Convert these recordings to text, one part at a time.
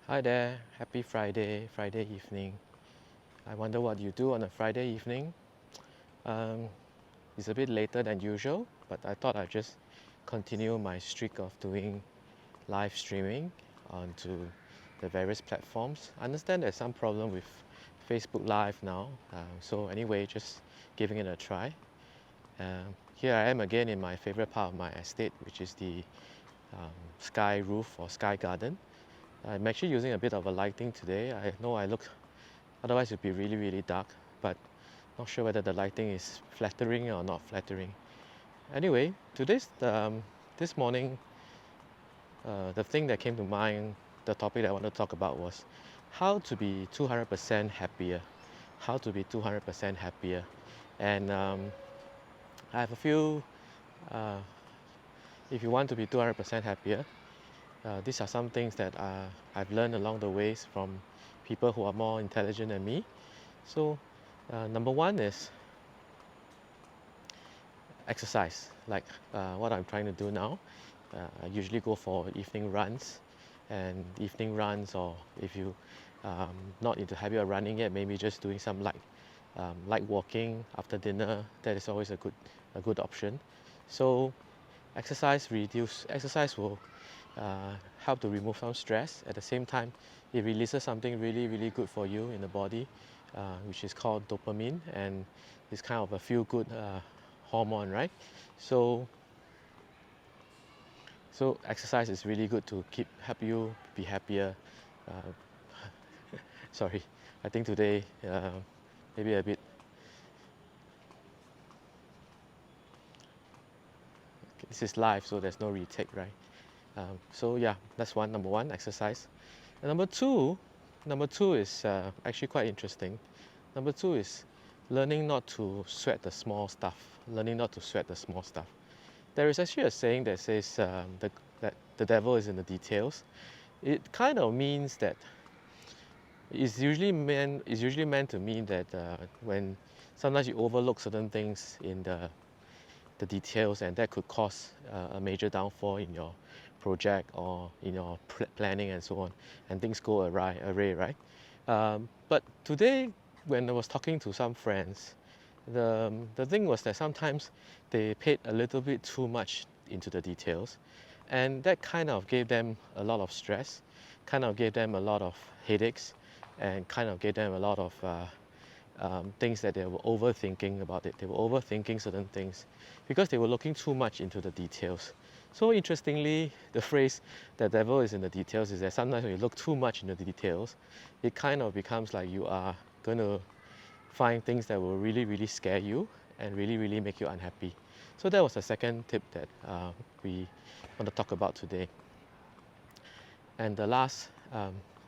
Hi there, happy Friday evening. I wonder what you do on a Friday evening. Um, it's a bit later than usual, but I thought I'd just continue my streak of doing live streaming onto the various platforms. I understand there's some problem with Facebook Live now, so anyway, just giving it a try. Here I am again in my favorite part of my estate, which is the sky roof or sky garden. I'm actually using a bit of a lighting today. I know I look, otherwise it'd be really dark, but not sure whether the lighting is flattering or not flattering. Anyway, this morning, the thing that came to mind, the topic that I want to talk about was how to be 200% happier. How to be 200% happier. And I have a few, uh, if you want to be 200% happier, these are some things that I've learned along the ways from people who are more intelligent than me. So, number one is exercise, like what I'm trying to do now. I usually go for evening runs, and evening runs, or if you not into habit of running yet, maybe just doing some light walking after dinner. That is always a good option. So exercise will help to remove some stress. At the same time, it releases something really good for you in the body, which is called dopamine, and it's kind of a feel good hormone, right? So so exercise is really good to help you be happier. uh, Sorry, I think today maybe a bit. This is live, so there's no retake, right? So yeah, that's number one, exercise. And number two is actually quite interesting. Number two is learning not to sweat the small stuff. Learning not to sweat the small stuff. There is actually a saying that says that the devil is in the details. It kind of means that it's usually meant to mean that when sometimes you overlook certain things in the details, and that could cause a major downfall in your project or in your planning and so on, and things go array, right? But today, when I was talking to some friends, the thing was that sometimes they paid a little bit too much into the details, and that kind of gave them a lot of stress, kind of gave them a lot of headaches, and kind of gave them a lot of things that they were overthinking about it. They were overthinking certain things because they were looking too much into the details. So interestingly, the phrase "the devil is in the details" is that sometimes when you look too much into the details, it kind of becomes like you are going to find things that will really scare you and really make you unhappy. So that was the second tip that we want to talk about today. And the last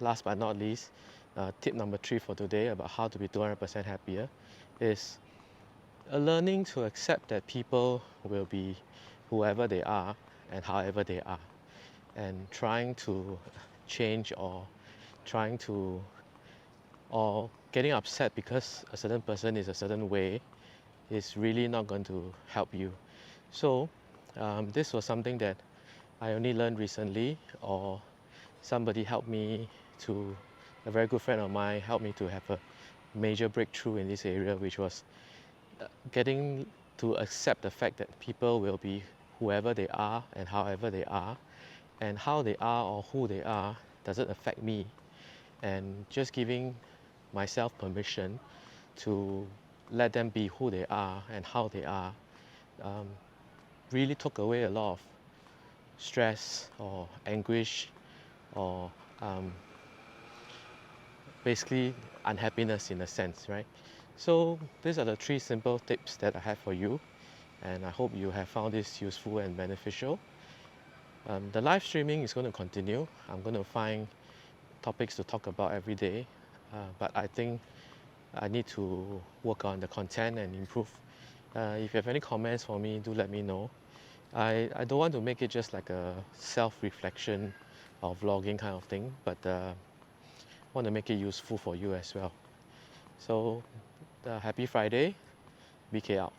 but not least, tip number three for today about how to be 200% happier is learning to accept that people will be whoever they are and however they are, and trying to change trying to or getting upset because a certain person is a certain way is really not going to help you. So this was something that I only learned recently, or somebody helped me to, a very good friend of mine helped me to have a major breakthrough in this area, which was getting to accept the fact that people will be whoever they are and however they are, and how they are or who they are doesn't affect me, and just giving myself permission to let them be who they are and how they are um, really took away a lot of stress or anguish or basically unhappiness in a sense, right? So these are the three simple tips that I have for you, and I hope you have found this useful and beneficial. The live streaming is going to continue. I'm going to find topics to talk about every day, but I think I need to work on the content and improve. If you have any comments for me, do let me know. I don't want to make it just like a self-reflection or vlogging kind of thing, but want to make it useful for you as well. So, happy Friday, BK out.